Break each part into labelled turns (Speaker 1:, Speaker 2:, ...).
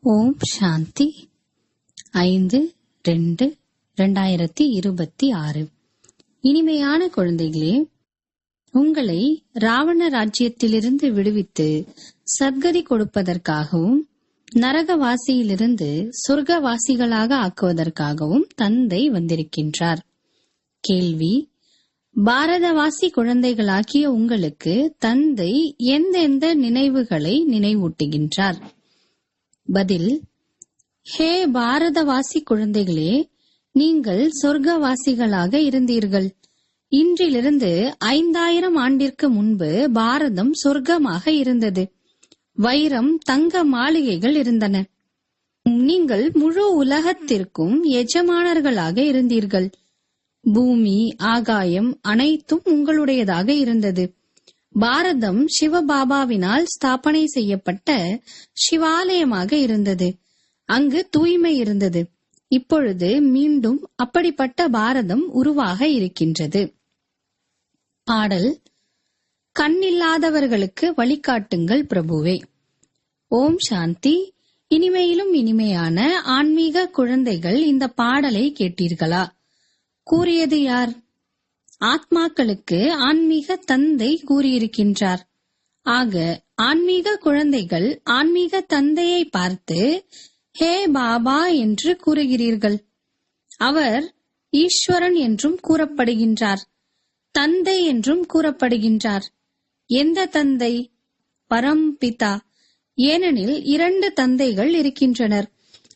Speaker 1: ஓம் சாந்தி. 5/2/2026. இனிமையான குழந்தைகளே, உங்களை ராவண ராஜ்யத்திலிருந்து விடுவித்து சத்கதி கொடுப்பதற்காகவும் நரகவாசியிலிருந்து சொர்க்கவாசிகளாக ஆக்குவதற்காகவும் தந்தை வந்திருக்கின்றார். கேள்வி: பாரதவாசி குழந்தைகளாகிய உங்களுக்கு தந்தை எந்தெந்த நினைவுகளை நினைவூட்டுகின்றார்? பதில்: ஹே பாரதவாசி குழந்தைகளே, நீங்கள் சொர்க்கவாசிகளாக இருந்தீர்கள். இன்றிலிருந்து 5000 ஆண்டிற்கு முன்பு பாரதம் சொர்க்கமாக இருந்தது. வைரம், தங்க மாளிகைகள் இருந்தன. நீங்கள் முழு உலகத்திற்கும் எஜமானர்களாக இருந்தீர்கள். பூமி, ஆகாயம் அனைத்தும் உங்களுடையதாக இருந்தது. பாரதம் சிவபாபாவினால் ஸ்தாபனை செய்யப்பட்ட சிவாலயமாக இருந்தது. அங்கு தூய்மை இருந்தது. இப்பொழுது மீண்டும் அப்படிப்பட்ட பாரதம் உருவாக இருக்கின்றது. பாடல்: கண்ணில்லாதவர்களுக்கு வழிகாட்டுங்கள் பிரபுவே. ஓம் சாந்தி. இனிமையிலும் இனிமையான ஆன்மீக குழந்தைகள், இந்த பாடலை கேட்டீர்களா? கூறியது யார்? ஆத்மாக்களுக்கு ஆன்மீக தந்தை கூறியிருக்கின்றார். ஆக ஆன்மீக குழந்தைகள் ஆன்மீக தந்தையை பார்த்து ஹே பாபா என்று கூறுகிறீர்கள். அவர் ஈஸ்வரன் என்றும் கூறப்படுகின்றார், தந்தை என்றும் கூறப்படுகின்றார். எந்த தந்தை? பரம்பிதா. ஏனெனில் 2 தந்தைகள் இருக்கின்றனர்.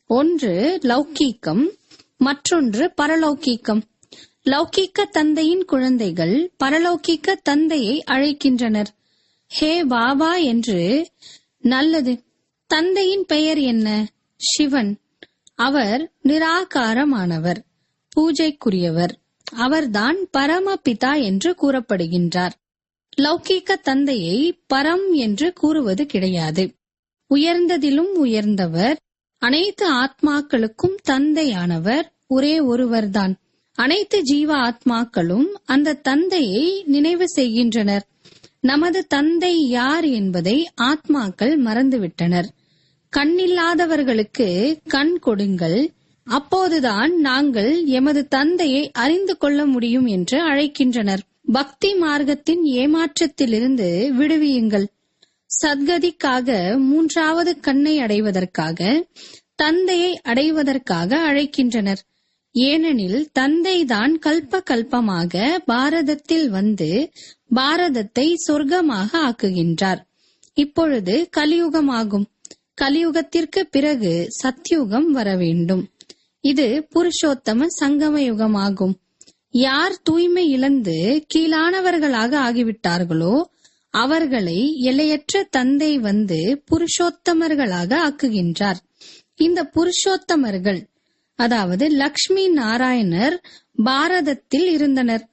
Speaker 1: ஒன்று லௌகீகம், மற்றொன்று பரலௌகீகம். லௌகீக தந்தையின் குழந்தைகள் பரலௌகீக தந்தையை அழைக்கின்றனர் ஹே பாபா என்று. நல்லது. தந்தையின் பெயர் என்ன? சிவன். அவர் நிராகாரமானவர், பூஜைக்குரியவர். அவர்தான் பரமபிதா என்று கூறப்படுகின்றார். லௌகீக தந்தையை பரம் என்று கூறுவது கிடையாது. உயர்ந்ததிலும் உயர்ந்தவர், அனைத்து ஆத்மாக்களுக்கும் தந்தையானவர் ஒரே ஒருவர்தான். அனைத்து ஜீவ ஆத்மாக்களும் அந்த தந்தையை நினைவு செய்கின்றனர். நமது தந்தை யார் என்பதை ஆத்மாக்கள் மறந்துவிட்டனர். கண்ணில்லாதவர்களுக்கு கண் கொடுங்கள், அப்போதுதான் நாங்கள் எமது தந்தையை அறிந்து கொள்ள முடியும் என்று அழைக்கின்றனர். பக்தி மார்க்கத்தின் ஏமாற்றத்திலிருந்து விடுவியுங்கள். சத்கதிக்காக 3வது கண்ணை அடைவதற்காக, தந்தையை அடைவதற்காக அழைக்கின்றனர். ஏனெனில் தந்தைதான் கல்ப கல்பமாக பாரதத்தில் வந்து பாரதத்தை சொர்க்கமாக ஆக்குகின்றார். இப்பொழுது கலியுகமாகும். கலியுகத்திற்கு பிறகு சத்யுகம் வர வேண்டும். இது புருஷோத்தம சங்கம யுகமாகும். யார் தூய்மை இழந்து கீழானவர்களாக ஆகிவிட்டார்களோ அவர்களை எல்லையற்ற தந்தை வந்து புருஷோத்தமர்களாக ஆக்குகின்றார். இந்த புருஷோத்தமர்கள், அதாவது லக்ஷ்மி நாராயணர், பாரதத்தில் இருந்தனர்.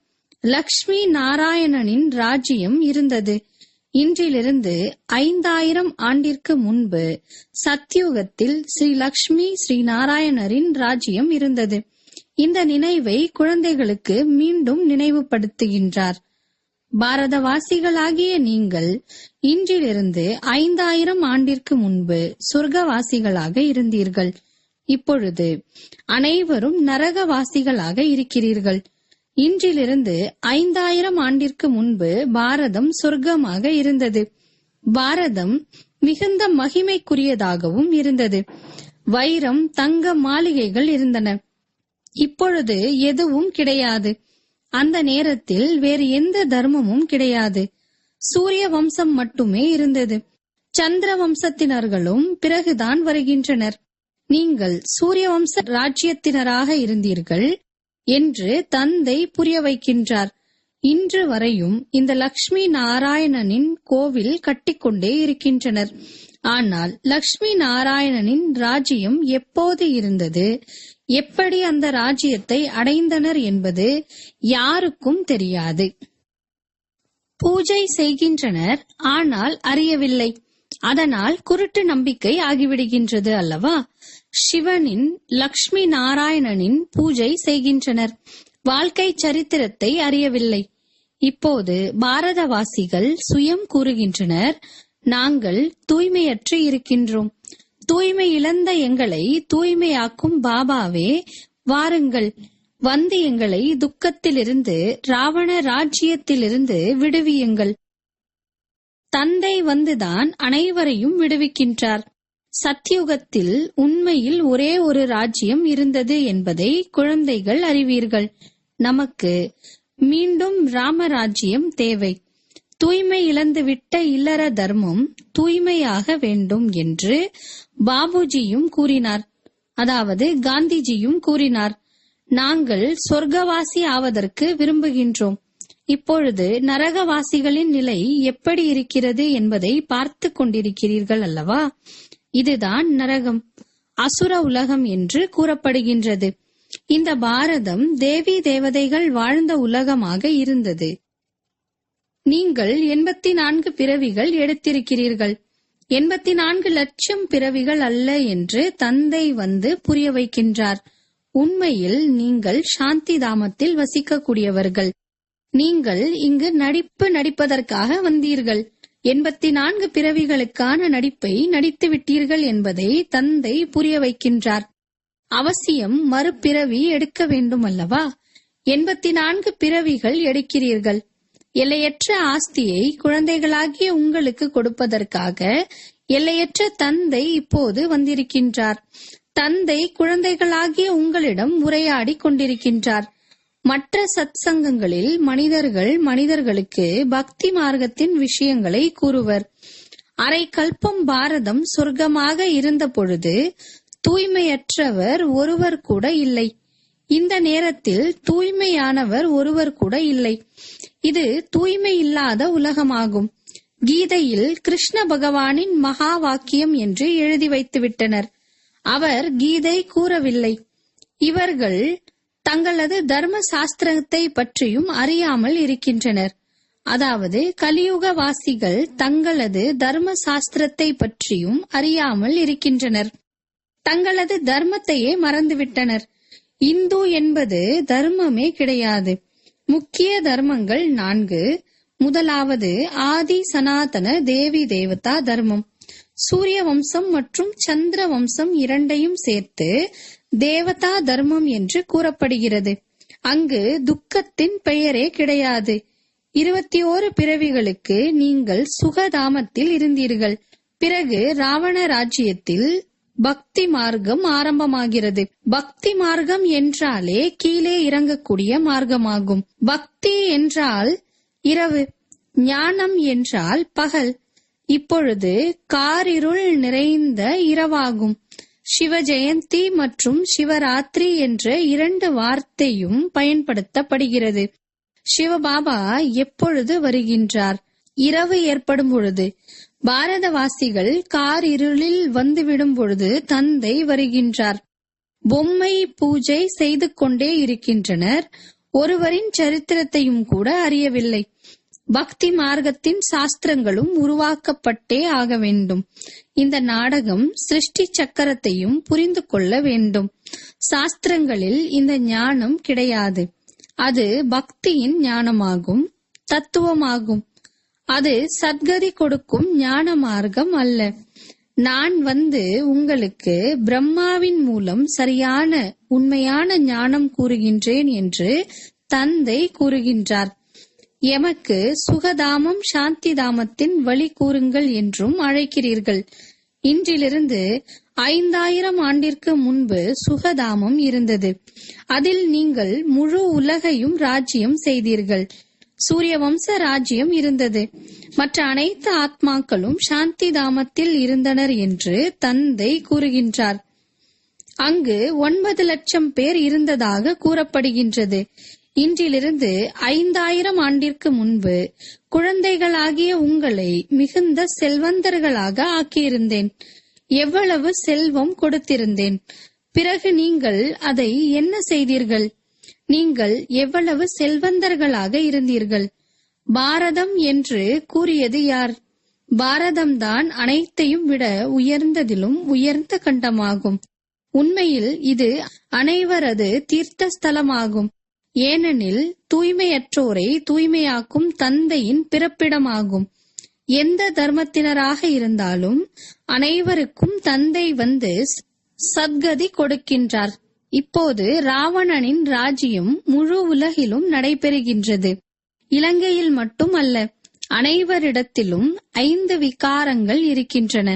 Speaker 1: லக்ஷ்மி நாராயணனின் ராஜ்யம் இருந்தது. இன்றிலிருந்து 5000 ஆண்டிற்கு முன்பு சத்யுகத்தில் ஸ்ரீ லக்ஷ்மி ஸ்ரீ நாராயணரின் ராஜ்யம் இருந்தது. இந்த நினைவை குழந்தைகளுக்கு மீண்டும் நினைவுபடுத்துகின்றார். பாரதவாசிகளாகிய நீங்கள் இன்றிலிருந்து 5000 ஆண்டிற்கு முன்பு சொர்க்கவாசிகளாக இருந்தீர்கள். இப்பொழுது அனைவரும் நரகவாசிகளாக இருக்கிறீர்கள். இன்றிலிருந்து 5000 ஆண்டிற்கு முன்பு பாரதம் சொர்க்கமாக இருந்தது. பாரதம் மிகுந்த மகிமைக்குரியதாகவும் இருந்தது. வைரம், தங்க மாளிகைகள் இருந்தன. இப்பொழுது எதுவும் கிடையாது. அந்த நேரத்தில் வேறு எந்த தர்மமும் கிடையாது. சூரிய வம்சம் மட்டுமே இருந்தது. சந்திர வம்சத்தினர்களும் பிறகுதான் வருகின்றனர். நீங்கள் சூரிய வம்ச ராஜ்யத்தினராக இருந்தீர்கள் என்று தந்தை புரிய வைக்கின்றார். இன்று வரையும் இந்த லக்ஷ்மி நாராயணனின் கோவில் கட்டிக்கொண்டே இருக்கின்றனர். ஆனால் லக்ஷ்மி நாராயணனின் ராஜ்யம் எப்போது இருந்தது, எப்படி அந்த ராஜ்யத்தை அடைந்தனர் என்பது யாருக்கும் தெரியாது. பூஜை செய்கின்றனர், ஆனால் அறியவில்லை. அதனால் குருட்டு நம்பிக்கை ஆகிவிடுகின்றது அல்லவா? சிவனின், லக்ஷ்மி நாராயணனின் பூஜை செய்கின்றனர், வாழ்க்கை சரித்திரத்தை அறியவில்லை. இப்போது பாரதவாசிகள் சுயம் கூறுகின்றனர், நாங்கள் தூய்மையற்று இருக்கின்றோம். தூய்மை இழந்த எங்களை தூய்மையாக்கும் பாபாவே, வாருங்கள், வந்து எங்களை துக்கத்திலிருந்து, ராவண ராஜ்யத்திலிருந்து விடுவியுங்கள். தந்தை வந்துதான் அனைவரையும் விடுவிக்கின்றார். சத்யுகத்தில் உண்மையில் ஒரே ஒரு ராஜ்யம் இருந்தது என்பதை குழந்தைகள் அறிவீர்கள். நமக்கு மீண்டும் ராமராஜ்யம் தேவை. தூய்மை இழந்துவிட்ட இல்லற தர்மம் தூய்மையாக வேண்டும் என்று பாபுஜியும் கூறினார். அதாவது காந்திஜியும் கூறினார். நாங்கள் சொர்க்கவாசி ஆவதற்கு விரும்புகின்றோம். இப்பொழுது நரகவாசிகளின் நிலை எப்படி இருக்கிறது என்பதை பார்த்து கொண்டிருக்கிறீர்கள் அல்லவா? இதுதான் நரகம், அசுர உலகம் என்று கூறப்படுகின்றது. இந்த பாரதம் தேவி தேவதைகள் வாழ்ந்த உலகமாக இருந்தது. நீங்கள் 84 பிறவிகள் எடுத்திருக்கிறீர்கள். 84 லட்சம் பிறவிகள் அல்ல என்று தந்தை வந்து புரிய வைக்கின்றார். உண்மையில் நீங்கள் சாந்தி தாமத்தில் வசிக்கக்கூடியவர்கள். நீங்கள் இங்கு நடிப்பதற்காக வந்தீர்கள். 84 பிறவிகளுக்கான நடிப்பை நடித்து விட்டீர்கள் என்பதை தந்தை புரிய வைக்கின்றார். அவசியம் மறுபிறவி எடுக்க வேண்டும் அல்லவா? 84 பிறவிகள் எடுக்கிறீர்கள். எல்லையற்ற ஆஸ்தியை குழந்தைகளாகிய உங்களுக்கு கொடுப்பதற்காக எல்லையற்ற தந்தை இப்போது வந்திருக்கின்றார். தந்தை குழந்தைகளாகிய உங்களிடம் உரையாடி கொண்டிருக்கின்றார். மற்ற சத்சங்கங்களில் மனிதர்களுக்கு பக்தி மார்க்கத்தின் விஷயங்களை கூறுவர். அரை கல்பம் பாரதம் சொர்க்கமாக இருந்த பொழுது தூய்மையற்றவர் ஒருவர் கூட இல்லை. இந்த நேரத்தில் தூய்மையானவர் ஒருவர் கூட இல்லை. இது தூய்மை இல்லாத உலகமாகும். கீதையில் கிருஷ்ண பகவானின் மகா வாக்கியம் என்று எழுதி வைத்துவிட்டனர். அவர் கீதை கூறவில்லை. இவர்கள் தங்களது தர்ம சாஸ்திரத்தை பற்றியும் அறியாமல் இருக்கின்றனர். அதாவது கலியுகவாசிகள் தங்களது தர்ம சாஸ்திரத்தை பற்றியும் அறியாமல் இருக்கின்றனர். தங்களது தர்மத்தையே மறந்துவிட்டனர். இந்து என்பது தர்மமே கிடையாது. முக்கிய தர்மங்கள் 4. முதலாவது ஆதி சனாதன தேவி தேவதா தர்மம். சூரிய வம்சம் மற்றும் சந்திர வம்சம் இரண்டையும் சேர்த்து தேவதா தர்மம் என்று கூறப்படுகிறது. அங்கு துக்கத்தின் பெயரே கிடையாது. 21 பிறவிகளுக்கு நீங்கள் சுகதாமத்தில் இருந்தீர்கள். பிறகு ராவண ராஜ்யத்தில் பக்தி மார்க்கம் ஆரம்பமாகிறது. பக்தி மார்க்கம் என்றாலே கீழே இறங்கக்கூடிய மார்க்கமாகும். பக்தி என்றால் இரவு, ஞானம் என்றால் பகல். இப்பொழுது காரிருள் நிறைந்த இரவாகும். சிவ ஜெயந்தி மற்றும் சிவராத்திரி என்ற 2 வார்த்தையும் பயன்படுத்தப்படுகிறது. சிவபாபா எப்பொழுது வருகின்றார்? இரவு ஏற்படும் பொழுது. பாரதவாசிகள் காரிருளில் வந்துவிடும் பொழுது தந்தை வருகின்றார். பொம்மை பூஜை செய்து கொண்டே இருக்கின்றனர். ஒருவரின் சரித்திரத்தையும் கூட அறியவில்லை. பக்தி மார்க்கத்தின் சாஸ்திரங்களும் உருவாக்கப்பட்டே ஆக வேண்டும். இந்த நாடகம் சிருஷ்டி சக்கரத்தையும் புரிந்து கொள்ள வேண்டும். சாஸ்திரங்களில் இந்த ஞானம் கிடையாது. அது பக்தியின் ஞானமாகும், தத்துவமாகும். அது சத்கதி கொடுக்கும் ஞான மார்க்கம் அல்ல. நான் வந்து உங்களுக்கு பிரம்மாவின் மூலம் சரியான உண்மையான ஞானம் கூறுகின்றேன் என்று தந்தை கூறுகின்றார். எமக்கு சுகதாமம் சாந்தி தாமத்தின் வழி கூறுங்கள் என்றும் அழைக்கிறீர்கள். இன்றிலிருந்து 5000 ஆண்டிற்கு முன்பு சுகதாமம் இருந்தது. அதில் நீங்கள் முழு உலகையும் ராஜ்யம் செய்தீர்கள். சூரிய வம்ச ராஜ்யம் இருந்தது. மற்ற அனைத்து ஆத்மாக்களும் சாந்தி தாமத்தில் இருந்தனர் என்று தந்தை கூறுகின்றார். அங்கு 9 லட்சம் பேர் இருந்ததாக கூறப்படுகின்றது. இன்றிலிருந்து 5000 ஆண்டிற்கு முன்பு குழந்தைகளாகிய உங்களை மிகுந்த செல்வந்தர்களாக ஆக்கியிருந்தேன். எவ்வளவு செல்வம் கொடுத்திருந்தேன். பிறகு நீங்கள் அதை என்ன செய்தீர்கள்? நீங்கள் எவ்வளவு செல்வந்தர்களாக இருந்தீர்கள். பாரதம் என்று கூறியது யார்? பாரதம்தான் அனைத்தையும் விட உயர்ந்ததிலும் உயர்ந்த கண்டமாகும். உண்மையில் இது அனைவரது தீர்த்த ஸ்தலமாகும். ஏனெனில் தூய்மையற்றோரை தூய்மையாக்கும் தந்தையின் பிறப்பிடமாகும். எந்த தர்மத்தினராக இருந்தாலும் அனைவருக்கும் தந்தை வந்து சத்கதி கொடுக்கின்றார். இப்போது ராவணனின் ராஜ்யம் முழு உலகிலும் நடைபெறுகின்றது. இலங்கையில் மட்டும் அல்ல, அனைவரிடத்திலும் 5 விகாரங்கள் இருக்கின்றன.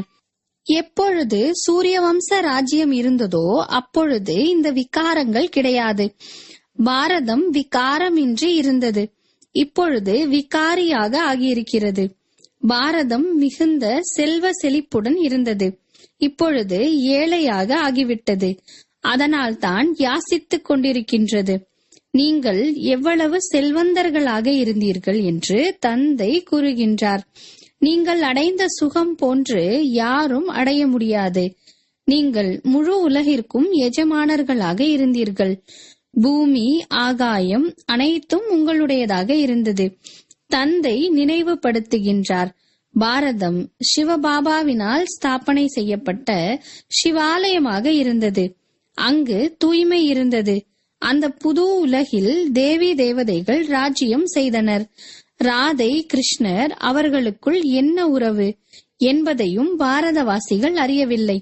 Speaker 1: எப்பொழுது சூரியவம்ச ராஜ்யம் இருந்ததோ அப்பொழுது இந்த விகாரங்கள் கிடையாது. பாரதம் விகாரமின்றி இருந்தது. இப்பொழுது விகாரியாக ஆகியிருக்கிறது. பாரதம் மிகுந்த செல்வ செழிப்புடன் இருந்தது. இப்பொழுது ஏழையாக ஆகிவிட்டது. அதனால்தான் யாசித்துக் கொண்டிருக்கின்றது. நீங்கள் எவ்வளவு செல்வந்தர்களாக இருந்தீர்கள் என்று தந்தை கூறுகின்றார். நீங்கள் அடைந்த சுகம் போன்று யாரும் அடைய முடியாது. நீங்கள் முழு உலகிற்கும் எஜமானர்களாக இருந்தீர்கள். பூமி, ஆகாயம் அனைத்தும் உங்களுடையதாக இருந்தது. தந்தை நினைவுபடுத்துகின்றார். பாரதம் சிவபாபாவினால் ஸ்தாபனை செய்யப்பட்ட சிவாலயமாக இருந்தது. அங்கு தூய்மை இருந்தது. அந்த புது உலகில் தேவி தேவதைகள் ராஜ்யம் செய்தனர். ராதை கிருஷ்ணர் அவர்களுக்குள் என்ன உறவு என்பதையும் பாரதவாசிகள் அறியவில்லை.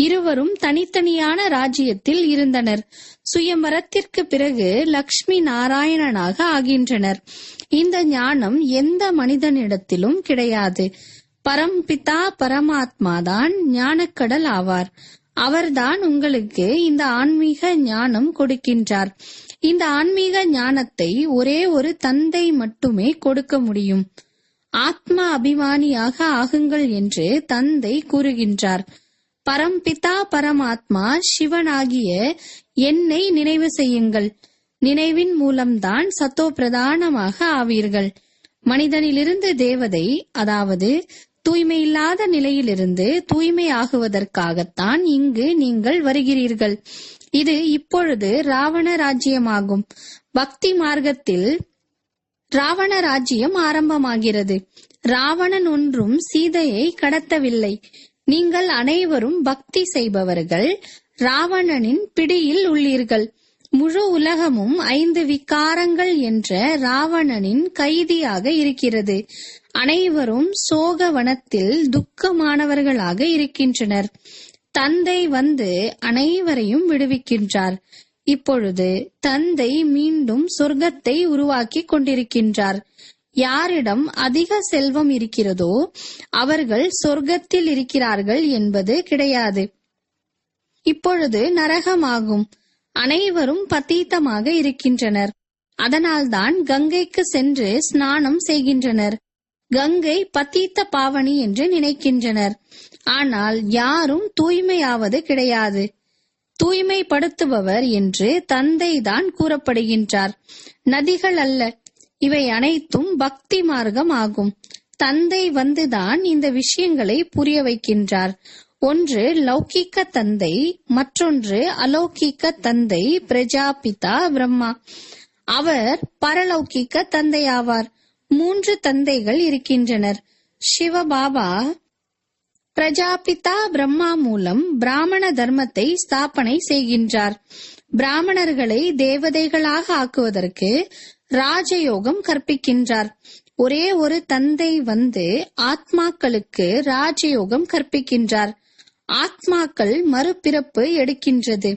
Speaker 1: இருவரும் தனித்தனியான ராஜ்யத்தில் இருந்தனர். சுயம்பரத்திற்கு பிறகு லக்ஷ்மி நாராயணனாக ஆகின்றனர். இந்த ஞானம் எந்த மனிதனிடத்திலும் கிடையாது. பரம்பிதா பரமாத்மாதான் ஞானக்கடல் ஆவார். அவர்தான் உங்களுக்கு இந்த ஆன்மீக ஞானம் கொடுக்கின்றார். இந்த ஆன்மீக ஞானத்தை ஒரே ஒரு தந்தை மட்டுமே கொடுக்க முடியும். ஆத்மா அபிமானியாக ஆகுங்கள் என்று தந்தை கூறுகின்றார். பரம்பிதா பரமாத்மா சிவனாகிய என்னை நினைவு செய்யுங்கள். நினைவின் மூலம்தான் சத்தோ பிரதானமாக ஆவீர்கள். மனிதனிலிருந்து தேவதை, அதாவது தூய்மையில்லாத நிலையிலிருந்து தூய்மை ஆகுவதற்காகத்தான் இங்கு நீங்கள் வருகிறீர்கள். இது இப்பொழுது ராவண ராஜ்யமாகும். பக்தி மார்க்கத்தில் ராவண ராஜ்யம் ஆரம்பமாகிறது. ராவணன் ஒன்றும் சீதையை கடத்தவில்லை. நீங்கள் அனைவரும் பக்தி செய்பவர்கள் ராவணனின் பிடியில் உள்ளீர்கள். முழு உலகமும் 5 விகாரங்கள் என்ற ராவணனின் கைதியாக இருக்கிறது. அனைவரும் சோகவனத்தில் துக்கமானவர்களாக இருக்கின்றனர். தந்தை வந்து அனைவரையும் விடுவிக்கின்றார். இப்பொழுது தந்தை மீண்டும் சொர்க்கத்தை உருவாக்கி கொண்டிருக்கின்றார். யாரிடம் அதிக செல்வம் இருக்கிறதோ அவர்கள் சொர்க்கத்தில் இருக்கிறார்கள் என்பது கிடையாது. இப்பொழுது நரகமாகும். அனைவரும் பதீத்தமாக இருக்கின்றனர். அதனால்தான் கங்கைக்கு சென்று ஸ்நானம் செய்கின்றனர். கங்கை பதீத்த பாவனி என்று நினைக்கின்றனர். ஆனால் யாரும் தூய்மையாவது கிடையாது. தூய்மைப்படுத்துபவர் என்று தந்தை தான் கூறப்படுகின்றார். நதிகள் அல்ல, இவை அனைத்தும் பக்தி மார்க்கம் ஆகும். தந்தை வந்துதான் இந்த விஷயங்களை புரிய வைக்கின்றார். ஒன்று லௌகிக்க தந்தை, மற்றொன்று அலௌகிக்க தந்தை பிரஜாபிதா பிரம்மா. அவர் பரலௌகிக்க தந்தை ஆவார். 3 தந்தைகள் இருக்கின்றனர். சிவபாபா பிரஜாபிதா பிரம்மா மூலம் பிராமண தர்மத்தை ஸ்தாபனை செய்கின்றார். பிராமணர்களை தேவதைகளாக ஆக்குவதற்கு ராஜயோகம் கற்பிக்கின்றார். ஒரே ஒரு தந்தை வந்து ஆத்மாக்களுக்கு ராஜயோகம் கற்பிக்கின்றார். ஆத்மாக்கள் மறுபிறப்பு எடுக்கின்றது.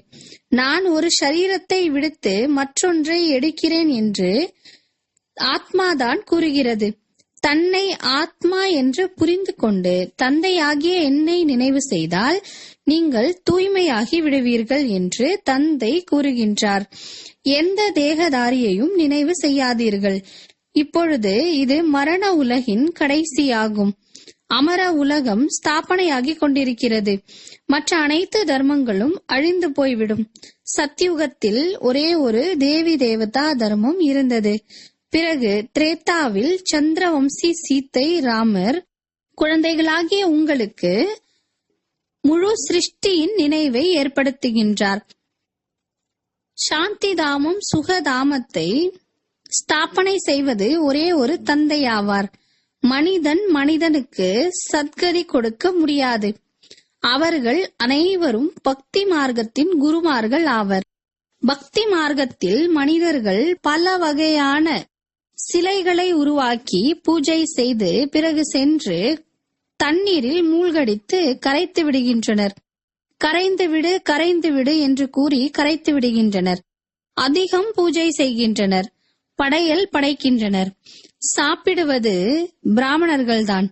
Speaker 1: நான் ஒரு சரீரத்தை விடுத்து மற்றொன்றை எடுக்கிறேன் என்று ஆத்மாதான் கூறுகிறது. தன்னை ஆத்மா என்று புரிந்து கொண்டு தந்தையாகிய என்னை நினைவு செய்தால் நீங்கள் தூய்மையாகி விடுவீர்கள் என்று தந்தை கூறுகின்றார். எந்த தேகதாரியையும் நினைவு செய்யாதீர்கள். இப்பொழுது இது மரண உலகின் கடைசியாகும். அமர உலகம் ஸ்தாபனையாகி கொண்டிருக்கிறது. மற்ற அனைத்து தர்மங்களும் அழிந்து போய்விடும். சத்யுகத்தில் ஒரே ஒரு தேவி தேவதா தர்மம் இருந்தது. பிறகு திரேதாவில் சந்திரவம்சி சீத்தை ராமர் குழந்தைகளாகிய உங்களுக்கு முழு சிருஷ்டியின் நினைவை ஏற்படுத்துகின்றார். சாந்திதாமம் சுகதாமத்தை ஸ்தாபனை செய்வது ஒரே ஒரு தந்தையாவார். மனிதன் மனிதனுக்கு சத்கதி கொடுக்க முடியாது. அவர்கள் அனைவரும் பக்தி மார்க்கத்தின் குருமார்கள் ஆவர். பக்தி மார்க்கத்தில் மனிதர்கள் பல வகையான சிலைகளை உருவாக்கி பூஜை செய்து பிறகு சென்று தண்ணீரில் மூழ்கடித்து கரைத்து விடுகின்றனர். கரைந்து விடு கரைந்து விடு என்று கூறி கரைத்து விடுகின்றனர். அதிகம் பூஜை செய்கின்றனர். படையல் படைக்கின்றனர். சாப்பிடுவது பிராமணர்கள்தான்.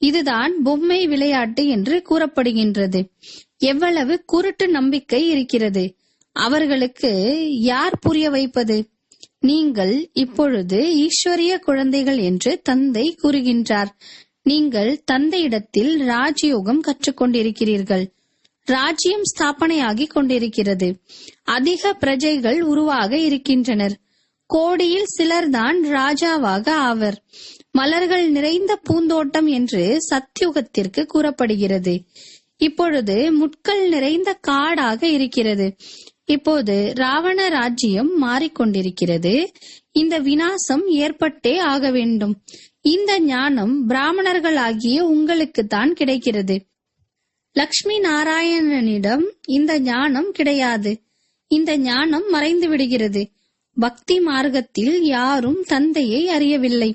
Speaker 1: இதுதான் பொம்மை விளையாட்டு என்று கூறப்படுகின்றது. எவ்வளவு குருட்டு நம்பிக்கை இருக்கிறது! அவர்களுக்கு யார் புரிய வைப்பது? நீங்கள் இப்பொழுது ஈஸ்வரிய குழந்தைகள் என்று தந்தை கூறுகின்றார். நீங்கள் தந்தையிடத்தில் ராஜயோகம் கற்றுக்கொண்டிருக்கிறீர்கள். ராஜ்யம் ஸ்தாபனையாகி கொண்டிருக்கிறது. அதிக பிரஜைகள் உருவாக இருக்கின்றனர். கோடியில் சிலர்தான் ராஜாவாக ஆவர். மலர்கள் நிறைந்த பூந்தோட்டம் என்று சத்யுகத்திற்கு கூறப்படுகிறது. இப்பொழுது முட்கள் நிறைந்த காடாக இருக்கிறது. இப்போது ராவண ராஜ்யம் மாறிக்கொண்டிருக்கிறது. இந்த விநாசம் ஏற்பட்டே ஆக வேண்டும். இந்த ஞானம் பிராமணர்களாகிய உங்களுக்குத்தான் கிடைக்கிறது. லக்ஷ்மி நாராயணனிடம் இந்த ஞானம் கிடையாது. இந்த ஞானம் மறைந்து விடுகிறது. பக்தி மார்க்கத்தில் யாரும் தந்தையை அறியவில்லை.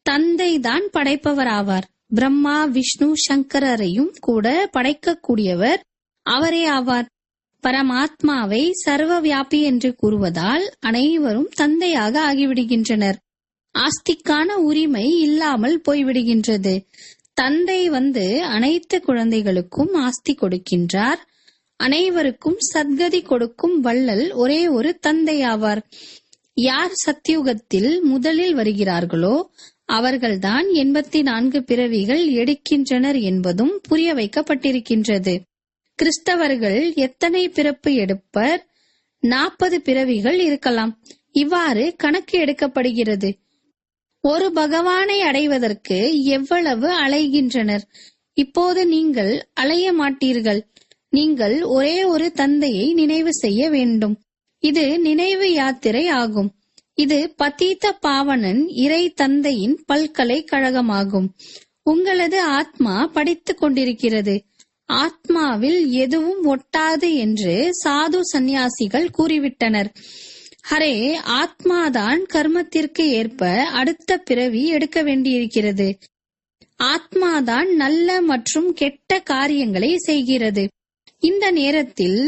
Speaker 1: தந்தைதான் படைப்பவராவார். பிரம்மா விஷ்ணு சங்கரரையும் கூட படைக்கக்கூடியவர் அவரே ஆவார். பரமாத்மாவை சர்வ வியாபி என்று கூறுவதால் அனைவரும் தந்தையாக ஆகிவிடுகின்றனர். ஆஸ்திக்கான உரிமை இல்லாமல் போய்விடுகின்றது. தந்தை வந்து அனைத்து குழந்தைகளுக்கும் ஆஸ்தி கொடுக்கின்றார். அனைவருக்கும் சத்கதி கொடுக்கும் வள்ளல் ஒரே ஒரு தந்தை ஆவார். யார் சத்யுகத்தில் முதலில் வருகிறார்களோ அவர்கள்தான் 84 பிறவிகள் எடுக்கின்றனர் என்பதும் புரிய வைக்கப்பட்டிருக்கின்றது. கிறிஸ்தவர்கள் எத்தனை பிறப்பு எடுப்பர்? 40 பிறவிகள் இருக்கலாம். இவ்வாறு கணக்கு எடுக்கப்படுகிறது. ஒரு பகவானை அடைவதற்கு எவ்வளவு அலைகின்றனர். இப்போது நீங்கள் அலைய மாட்டீர்கள். நீங்கள் ஒரே ஒரு தந்தையை நினைவு செய்ய வேண்டும். இது நினைவு யாத்திரை ஆகும். இது பதீத பாவனன் இறை தந்தையின் பல்கலைக்கழகமாகும். உங்களது ஆத்மா படித்துக் கொண்டிருக்கிறது. ஆத்மாவில் எதுவும் ஒட்டாது என்று சாது சந்நியாசிகள் கூறிவிட்டனர். ஹரே, ஆத்மாதான் கர்மத்திற்கு ஏற்ப அடுத்த பிறவி எடுக்க வேண்டியிருக்கிறது. ஆத்மாதான் நல்ல மற்றும் கெட்ட காரியங்களை செய்கிறது. இந்த நேரத்தில்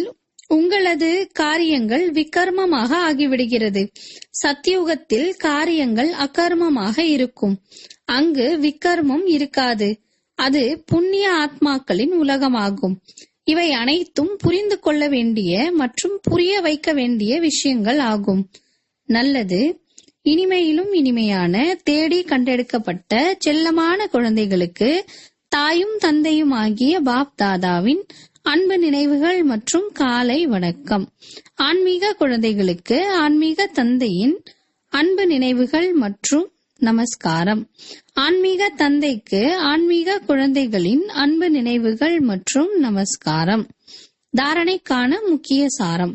Speaker 1: உங்களது காரியங்கள் விகர்மமாக ஆகிவிடுகிறது. சத்யுகத்தில் காரியங்கள் அகர்மமாக இருக்கும். அங்கு விகர்மம் இருக்காது. அது புண்ணிய ஆத்மாக்களின் உலகமாகும். இவை அனைத்தும் புரிந்து கொள்ள வேண்டிய மற்றும் புரிய வைக்க வேண்டிய விஷயங்கள் ஆகும். நல்லது. இனிமையிலும் இனிமையான தேடி கண்டெடுக்கப்பட்ட செல்லமான குழந்தைகளுக்கு தாயும் தந்தையும் ஆகிய பாப் தாதாவின் அன்பு நினைவுகள் மற்றும் காலை வணக்கம். ஆன்மீக குழந்தைகளுக்கு ஆன்மீக தந்தையின் அன்பு நினைவுகள் மற்றும் நமஸ்காரம். ஆன்மீக தந்தைக்கு ஆன்மீக குழந்தைகளின் அன்பு நினைவுகள் மற்றும் நமஸ்காரம். தாரணைக்கான முக்கிய சாரம்: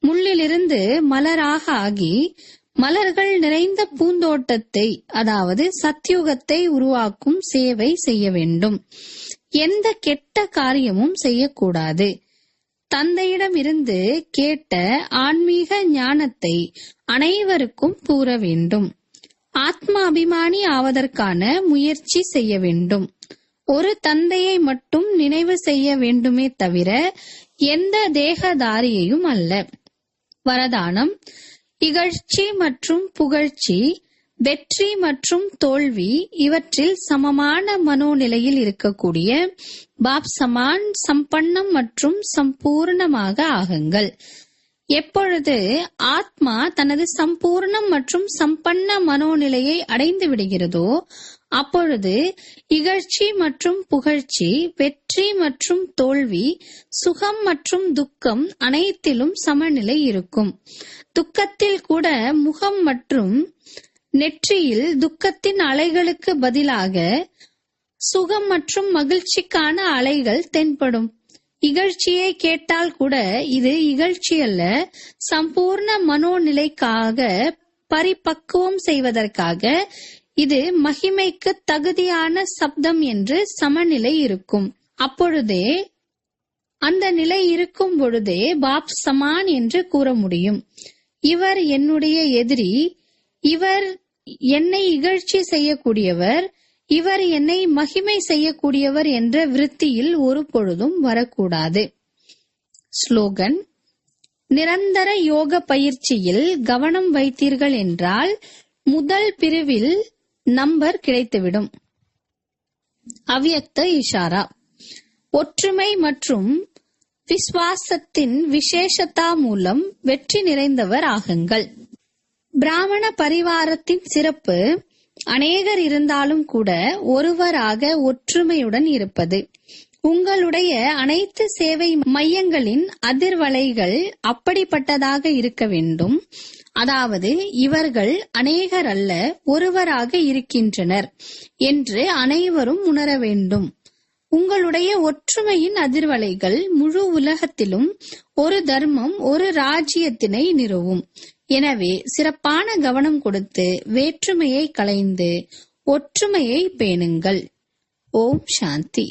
Speaker 1: முள்ளிலிருந்து மலராக ஆகி மலர்கள் நிறைந்த பூந்தோட்டத்தை, அதாவது சத்யுகத்தை உருவாக்கும் சேவை செய்ய வேண்டும். எந்த கெட்ட காரியமும் செய்யக்கூடாது. தந்தையிடமிருந்து கேட்ட ஆன்மீக ஞானத்தை அனைவருக்கும் கூற வேண்டும். ஆத்மா அபிமானி ஆவதற்கான முயற்சி செய்ய வேண்டும். ஒரு தந்தையை மட்டும் நினைவு செய்ய வேண்டுமே தவிர எந்த தேகதாரியையும் அல்ல. வரதானம்: இகழ்ச்சி மற்றும் புகழ்ச்சி, வெற்றி மற்றும் தோல்வி இவற்றில் சமமான மனோநிலையில் இருக்கக்கூடிய பாப் சமான், சம்பன்னம் மற்றும் சம்பூர்ணமாக ஆகுங்கள். எப்பொழுது ஆத்மா தனது சம்பூர்ணம் மற்றும் சம்பன்ன மனோநிலையை அடைந்து விடுகிறதோ அப்பொழுது இகழ்ச்சி மற்றும் புகழ்ச்சி, வெற்றி மற்றும் தோல்வி, சுகம் மற்றும் துக்கம் அனைத்திலும் சமநிலை இருக்கும். துக்கத்தில் கூட முகம் மற்றும் நெற்றியில் துக்கத்தின் அலைகளுக்கு பதிலாக சுகம் மற்றும் மகிழ்ச்சிக்கான அலைகள் தென்படும். இகழ்ச்சியை கேட்டால் கூட இது இகழ்ச்சி அல்ல, சம்பூர்ண மனோநிலைக்காக பரிபக்குவம் செய்வதற்காக இது மகிமைக்கு தகுதியான சப்தம் என்று சமநிலை இருக்கும். அப்பொழுதே, அந்த நிலை இருக்கும் பொழுதே பாப் சமான் என்று கூற முடியும். இவர் என்னுடைய எதிரி, இவர் என்னை இகழ்ச்சி செய்யக்கூடியவர், இவர் என்னை மகிமை செய்யக்கூடியவர் என்ற விருத்தியில் ஒரு பொழுதும் வரக்கூடாது. ஸ்லோகன்: நிரந்தர யோக பயிற்சியில் கவனம் வைத்தீர்கள் என்றால் முதல் பிரிவில் நம்பர் கிடைத்துவிடும். அவ்யக்த இஷாரா: ஒற்றுமை மற்றும் விஸ்வாசத்தின் விசேஷதா மூலம் வெற்றி நிறைந்தவர் ஆகுங்கள். பிராமண பரிவாரத்தின் சிறப்பு அநேகர் இருந்தாலும் கூட ஒருவராக ஒற்றுமையுடன் இருப்பது. உங்களுடைய அனைத்து சேவை மையங்களின் அதிர்வலைகள் அப்படிப்பட்டதாக இருக்க வேண்டும். அதாவது இவர்கள் அநேகர் அல்ல, ஒருவராக இருக்கின்றனர் என்று அனைவரும் உணர வேண்டும். உங்களுடைய ஒற்றுமையின் அதிர்வலைகள் முழு உலகத்திலும் ஒரு தர்மம், ஒரு ராஜ்யத்தினை நிறுவும். எனவே சிறப்பான கவனம் கொடுத்து வேற்றுமையை களைந்து ஒற்றுமையை பேணுங்கள். ஓம் சாந்தி.